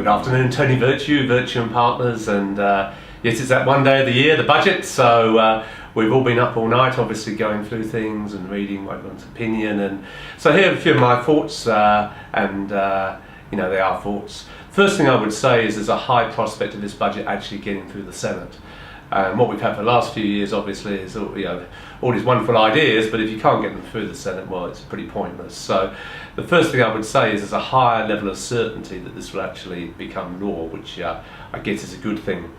Good afternoon, Tony Virtue, Virtue and Partners, and yes, it's that one day of the year, the budget, so we've all been up all night obviously going through things and reading everyone's opinion, and so here are a few of my thoughts, and you know, they are thoughts. First thing I would say is there's a high prospect of this budget actually getting through the Senate. What we've had for the last few years obviously is all these wonderful ideas, but if you can't get them through the Senate, well, it's pretty pointless. So the first thing I would say is there's a higher level of certainty that this will actually become law, which I guess is a good thing.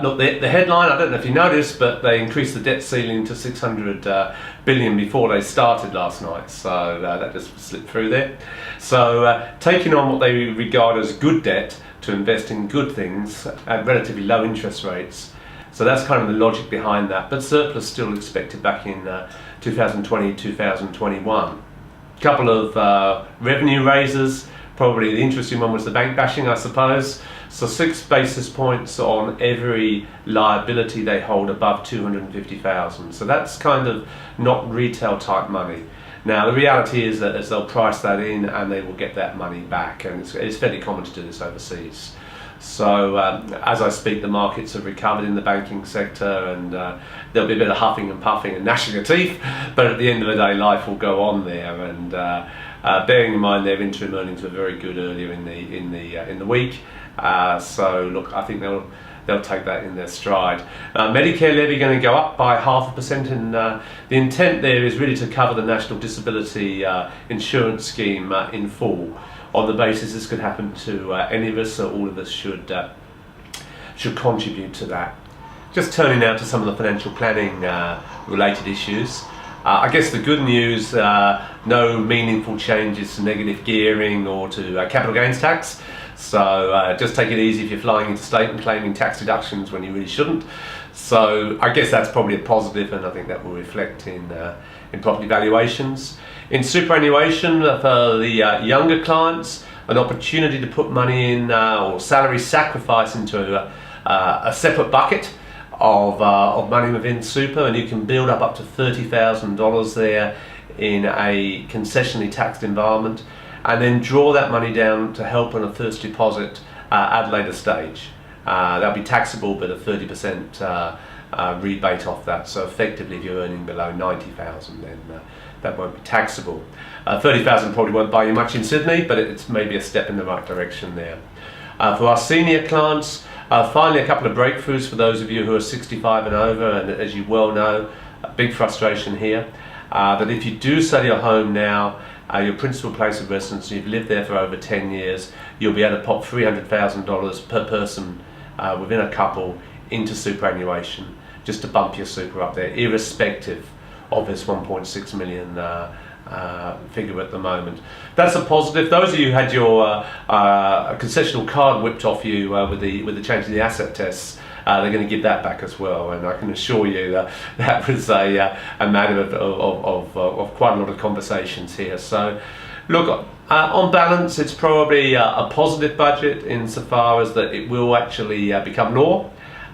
Look, the headline, I don't know if you noticed, but they increased the debt ceiling to 600 billion before they started last night, so that just slipped through there. So taking on what they regard as good debt to invest in good things at relatively low interest rates. So that's kind of the logic behind that, but surplus still expected back in 2020, 2021. A couple of revenue raises, probably the interesting one was the bank bashing, I suppose. So 6 basis points on every liability they hold above 250,000. So that's kind of not retail type money. Now the reality is that as they'll price that in and they will get that money back, and it's fairly common to do this overseas. So as I speak, the markets have recovered in the banking sector, and there'll be a bit of huffing and puffing and gnashing of teeth, but at the end of the day life will go on there, and bearing in mind their interim earnings were very good earlier in the week, so look, I think they'll take that in their stride. Medicare levy going to go up by 0.5%, and the intent there is really to cover the National Disability Insurance Scheme in full. On the basis this could happen to any of us, so all of us should contribute to that. Just turning now to some of the financial planning related issues. I guess the good news, no meaningful changes to negative gearing or to capital gains tax. So just take it easy if you're flying interstate and claiming tax deductions when you really shouldn't. So I guess that's probably a positive, and I think that will reflect in property valuations. In superannuation, for the younger clients, an opportunity to put money in or salary sacrifice into a separate bucket of money within super, and you can build up to $30,000 there in a concessionally taxed environment, and then draw that money down to help on a first deposit at a later stage. That'll be taxable, but a 30% rebate off that. So effectively, if you're earning below 90,000, then that won't be taxable. 30,000 probably won't buy you much in Sydney, but it's maybe a step in the right direction there. For our senior clients, finally a couple of breakthroughs for those of you who are 65 and over, and as you well know, a big frustration here, that if you do sell your home now, your principal place of residence, you've lived there for over 10 years, you'll be able to pop $300,000 per person within a couple into superannuation, just to bump your super up there, irrespective of this 1.6 million figure at the moment. That's a positive. Those of you who had your concessional card whipped off you with the change in the asset tests, they're going to give that back as well, and I can assure you that that was a matter of quite a lot of conversations here. So look, on balance, it's probably a positive budget insofar as that it will actually become law.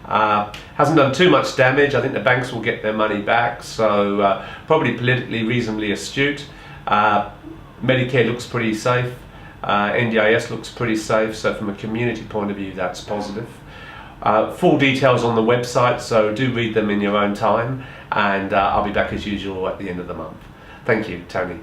Hasn't done too much damage. I think the banks will get their money back, so probably politically reasonably astute. Medicare looks pretty safe. NDIS looks pretty safe, so from a community point of view that's positive. Full details on the website, so do read them in your own time, and I'll be back as usual at the end of the month. Thank you, Tony.